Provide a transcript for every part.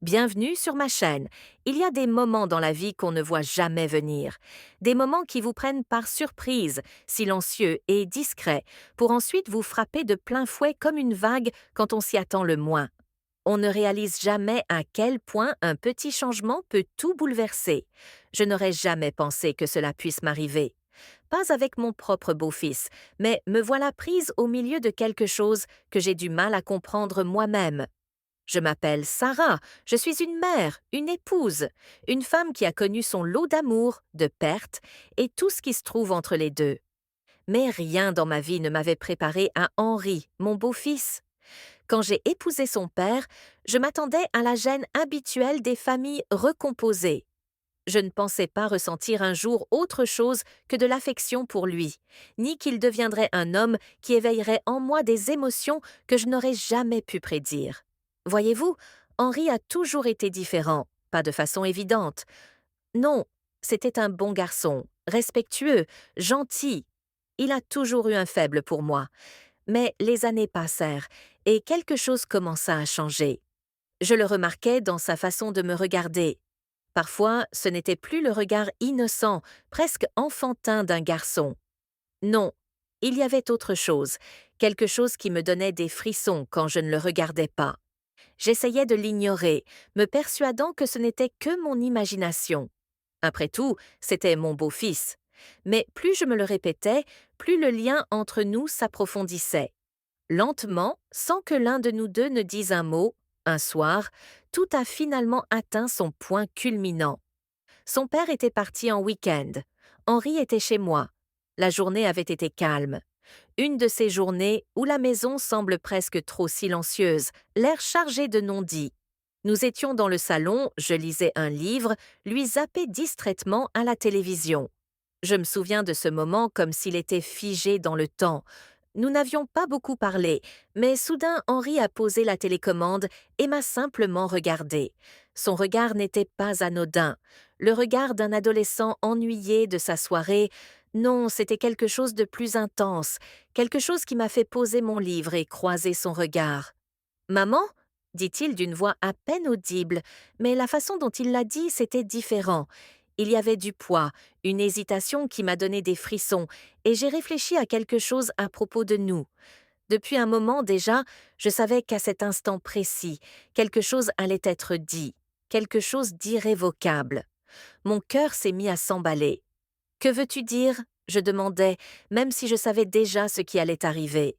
Bienvenue sur ma chaîne. Il y a des moments dans la vie qu'on ne voit jamais venir. Des moments qui vous prennent par surprise, silencieux et discrets, pour ensuite vous frapper de plein fouet comme une vague quand on s'y attend le moins. On ne réalise jamais à quel point un petit changement peut tout bouleverser. Je n'aurais jamais pensé que cela puisse m'arriver. Pas avec mon propre beau-fils, mais me voilà prise au milieu de quelque chose que j'ai du mal à comprendre moi-même. Je m'appelle Sarah, je suis une mère, une épouse, une femme qui a connu son lot d'amour, de pertes et tout ce qui se trouve entre les deux. Mais rien dans ma vie ne m'avait préparé à Henri, mon beau-fils. Quand j'ai épousé son père, je m'attendais à la gêne habituelle des familles recomposées. Je ne pensais pas ressentir un jour autre chose que de l'affection pour lui, ni qu'il deviendrait un homme qui éveillerait en moi des émotions que je n'aurais jamais pu prédire. Voyez-vous, Henri a toujours été différent, pas de façon évidente. Non, c'était un bon garçon, respectueux, gentil. Il a toujours eu un faible pour moi. Mais les années passèrent et quelque chose commença à changer. Je le remarquais dans sa façon de me regarder. Parfois, ce n'était plus le regard innocent, presque enfantin d'un garçon. Non, il y avait autre chose, quelque chose qui me donnait des frissons quand je ne le regardais pas. J'essayais de l'ignorer, me persuadant que ce n'était que mon imagination. Après tout, c'était mon beau-fils. Mais plus je me le répétais, plus le lien entre nous s'approfondissait. Lentement, sans que l'un de nous deux ne dise un mot, un soir, tout a finalement atteint son point culminant. Son père était parti en week-end. Henri était chez moi. La journée avait été calme. Une de ces journées où la maison semble presque trop silencieuse, l'air chargé de non-dits. Nous étions dans le salon, je lisais un livre, lui zappais distraitement à la télévision. Je me souviens de ce moment comme s'il était figé dans le temps. Nous n'avions pas beaucoup parlé, mais soudain Henri a posé la télécommande et m'a simplement regardé. Son regard n'était pas anodin. Le regard d'un adolescent ennuyé de sa soirée. Non, c'était quelque chose de plus intense, quelque chose qui m'a fait poser mon livre et croiser son regard. Maman dit-il d'une voix à peine audible, mais la façon dont il l'a dit, c'était différent. Il y avait du poids, une hésitation qui m'a donné des frissons, et j'ai réfléchi à quelque chose à propos de nous. Depuis un moment déjà, je savais qu'à cet instant précis, quelque chose allait être dit, quelque chose d'irrévocable. Mon cœur s'est mis à s'emballer. Que veux-tu dire? Je demandais, même si je savais déjà ce qui allait arriver.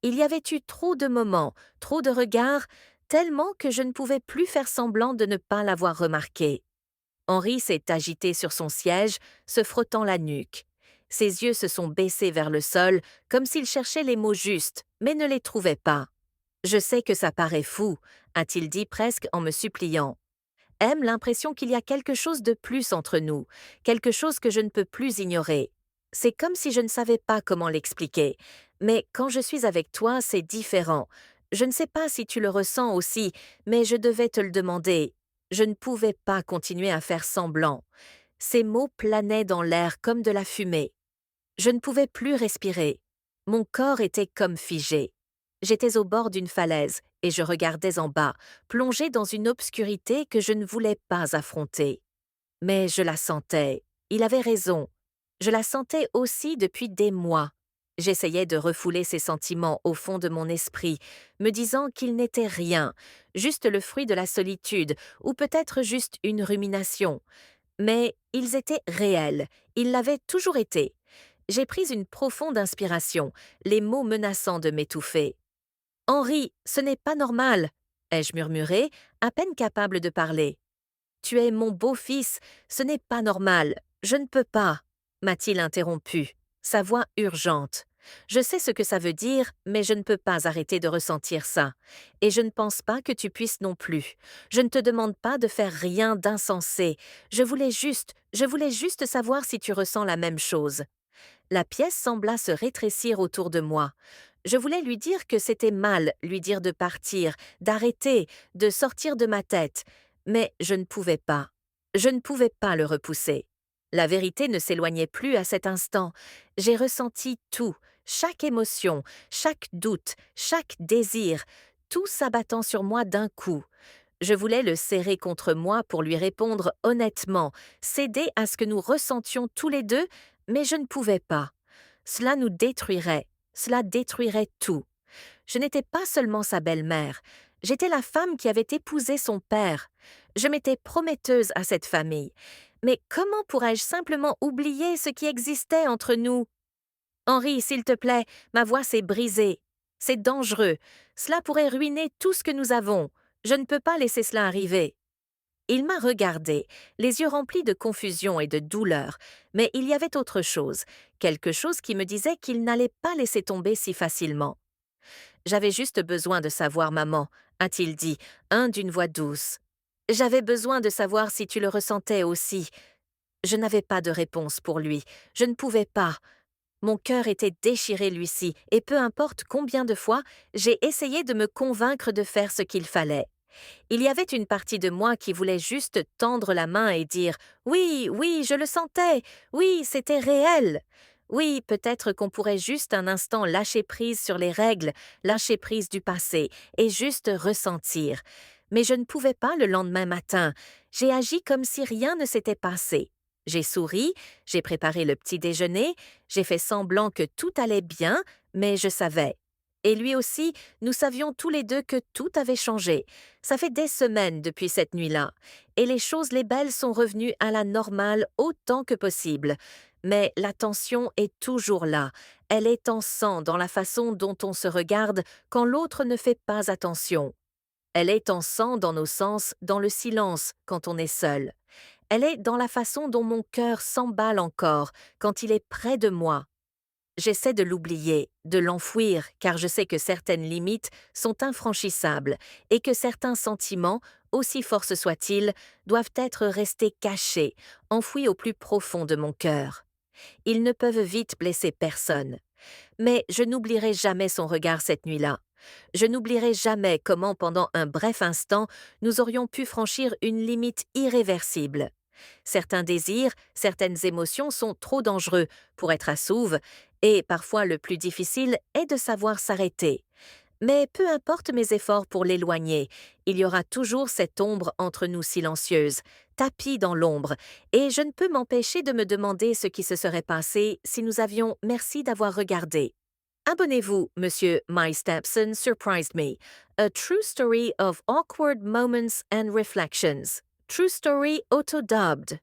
Il y avait eu trop de moments, trop de regards, tellement que je ne pouvais plus faire semblant de ne pas l'avoir remarqué. Henri s'est agité sur son siège, se frottant la nuque. Ses yeux se sont baissés vers le sol, comme s'il cherchait les mots justes, mais ne les trouvait pas. Je sais que ça paraît fou, a-t-il dit presque en me suppliant. Aime l'impression qu'il y a quelque chose de plus entre nous, quelque chose que je ne peux plus ignorer. C'est comme si je ne savais pas comment l'expliquer, mais quand je suis avec toi, c'est différent. Je ne sais pas si tu le ressens aussi, mais je devais te le demander. Je ne pouvais pas continuer à faire semblant. Ces mots planaient dans l'air comme de la fumée. Je ne pouvais plus respirer. Mon corps était comme figé. J'étais au bord d'une falaise et je regardais en bas, plongé dans une obscurité que je ne voulais pas affronter. Mais je la sentais. Il avait raison. Je la sentais aussi depuis des mois. J'essayais de refouler ces sentiments au fond de mon esprit, me disant qu'ils n'étaient rien, juste le fruit de la solitude, ou peut-être juste une rumination. Mais ils étaient réels, ils l'avaient toujours été. J'ai pris une profonde inspiration, les mots menaçant de m'étouffer. Henri, ce n'est pas normal, ai-je murmuré, à peine capable de parler. Tu es mon beau-fils, ce n'est pas normal, je ne peux pas, m'a-t-il interrompu, sa voix urgente. Je sais ce que ça veut dire, mais je ne peux pas arrêter de ressentir ça. Et je ne pense pas que tu puisses non plus. Je ne te demande pas de faire rien d'insensé. Je voulais juste savoir si tu ressens la même chose. La pièce sembla se rétrécir autour de moi. Je voulais lui dire que c'était mal, lui dire de partir, d'arrêter, de sortir de ma tête, mais je ne pouvais pas. Je ne pouvais pas le repousser. La vérité ne s'éloignait plus à cet instant. J'ai ressenti tout, chaque émotion, chaque doute, chaque désir, tout s'abattant sur moi d'un coup. Je voulais le serrer contre moi pour lui répondre honnêtement, céder à ce que nous ressentions tous les deux, mais je ne pouvais pas. Cela nous détruirait, cela détruirait tout. Je n'étais pas seulement sa belle-mère, j'étais la femme qui avait épousé son père. Je m'étais prometteuse à cette famille. Mais comment pourrais-je simplement oublier ce qui existait entre nous? Henri, s'il te plaît, ma voix s'est brisée. C'est dangereux. Cela pourrait ruiner tout ce que nous avons. Je ne peux pas laisser cela arriver. Il m'a regardé, les yeux remplis de confusion et de douleur, mais il y avait autre chose, quelque chose qui me disait qu'il n'allait pas laisser tomber si facilement. J'avais juste besoin de savoir, maman, a-t-il dit, d'une voix douce. J'avais besoin de savoir si tu le ressentais aussi. Je n'avais pas de réponse pour lui, je ne pouvais pas. Mon cœur était déchiré lui-ci, et peu importe combien de fois, j'ai essayé de me convaincre de faire ce qu'il fallait. Il y avait une partie de moi qui voulait juste tendre la main et dire « Oui, oui, je le sentais, oui, c'était réel ». Oui, peut-être qu'on pourrait juste un instant lâcher prise sur les règles, lâcher prise du passé, et juste ressentir. Mais je ne pouvais pas le lendemain matin. J'ai agi comme si rien ne s'était passé. J'ai souri, j'ai préparé le petit déjeuner, j'ai fait semblant que tout allait bien, mais je savais. Et lui aussi, nous savions tous les deux que tout avait changé. Ça fait des semaines depuis cette nuit-là, et les choses les belles sont revenues à la normale autant que possible. Mais la tension est toujours là. Elle est en sang dans la façon dont on se regarde quand l'autre ne fait pas attention. Elle est en sang dans nos sens, dans le silence, quand on est seul. Elle est dans la façon dont mon cœur s'emballe encore quand il est près de moi. J'essaie de l'oublier, de l'enfouir, car je sais que certaines limites sont infranchissables et que certains sentiments, aussi forts soient-ils, doivent être restés cachés, enfouis au plus profond de mon cœur. Ils ne peuvent vite blesser personne. Mais je n'oublierai jamais son regard cette nuit-là. Je n'oublierai jamais comment, pendant un bref instant, nous aurions pu franchir une limite irréversible. Certains désirs, certaines émotions sont trop dangereux pour être assouvis, et parfois le plus difficile est de savoir s'arrêter. Mais peu importe mes efforts pour l'éloigner, il y aura toujours cette ombre entre nous silencieuse, tapie dans l'ombre, et je ne peux m'empêcher de me demander ce qui se serait passé si nous avions merci d'avoir regardé. Abonnez-vous, Monsieur My Stepson Surprised Me, a true story of awkward moments and reflections. True story auto-dubbed.